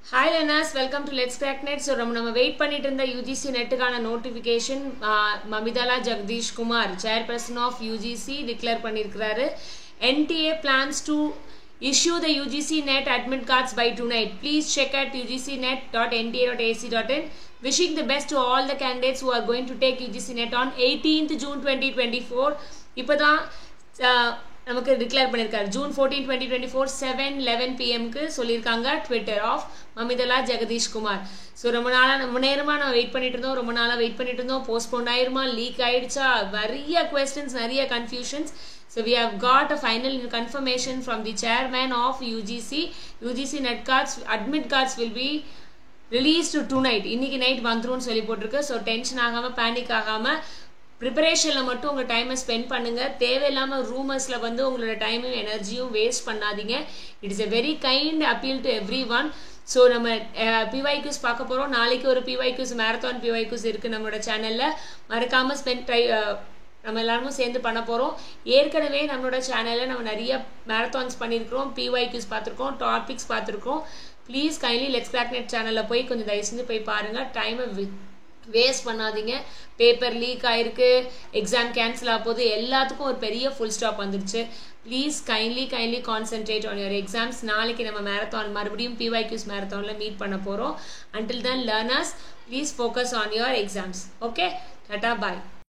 Hi learners, welcome to Let's Crack Net. So நம்ம wait பண்ணிட்டு இருந்த UGC நெட்டுக்கான notification Mamidala Jagadesh Kumar chairperson of UGC declare பண்ணிருக்காரு. NTA plans to issue the UGC net admit cards by tonight. Please check at ugcnet.nta.ac.in. Wishing the best to all the candidates who are going to take UGC net on 18th June 2024. இப்பதான் நமக்கு declare பண்ணிருக்காரு. June 14, 2024 7:11 PM க்கு சொல்லிருக்காங்க Twitter of Mamidala Jagadesh Kumar. So ரொம்ப நேரமா நான் wait பண்ணிட்டு இருந்தோம். போஸ்ட்போன் ஆயிருமா, லீக் ஆயிடுச்சா, நிறைய questions, நிறைய confusions. So we have got a final confirmation from the chairman of UGC. UGC net cards, admit cards will be released tonight. இன்னைக்கு நைட் வந்துரும்னு சொல்லி போட்டிருக்கு. ஸோ டென்ஷன் ஆகாம, பேனிக் ஆகாம, ப்ரிப்பரேஷன்ல மட்டும் உங்க டைமை ஸ்பெண்ட் பண்ணுங்க. தேவையில்லாம ரூமர்ஸ்ல வந்து உங்களோட டைமையும் எனர்ஜியும் வேஸ்ட் பண்ணாதீங்க. It is a very kind appeal to everyone. So நம்ம PYQs பார்க்க போறோம். நாளைக்கு ஒரு PYQs மேரத்தான் PYQs இருக்கு நம்மளோட சேனல்ல. மறக்காம நம்ம எல்லாரும் சேர்ந்து பண்ண போறோம். ஏற்கனவே நம்மளோட சேனல்ல நம்ம நிறைய மேரத்தான்ஸ் பண்ணிருக்கோம், PYQs பார்த்திருக்கோம், டாபிக்ஸ் பார்த்திருக்கோம். Please kindly let's crack net சேனல்ல போய் கொஞ்சம் தயவு செஞ்சு போய் பாருங்க. டைமை வேஸ்ட் பண்ணாதீங்க. பேப்பர் லீக் ஆயிருக்கு, எக்ஸாம் கேன்சல் ஆக போகுது, எல்லாத்துக்கும் ஒரு பெரிய ஃபுல் ஸ்டாப் வந்துருச்சு. Please kindly concentrate on your exams. நாளைக்கு நம்ம மேரத்தான் மறுபடியும் PYQs மேரத்தான்ல மீட் பண்ண போறோம். Until then learners, please focus on your exams. Okay, tata, bye.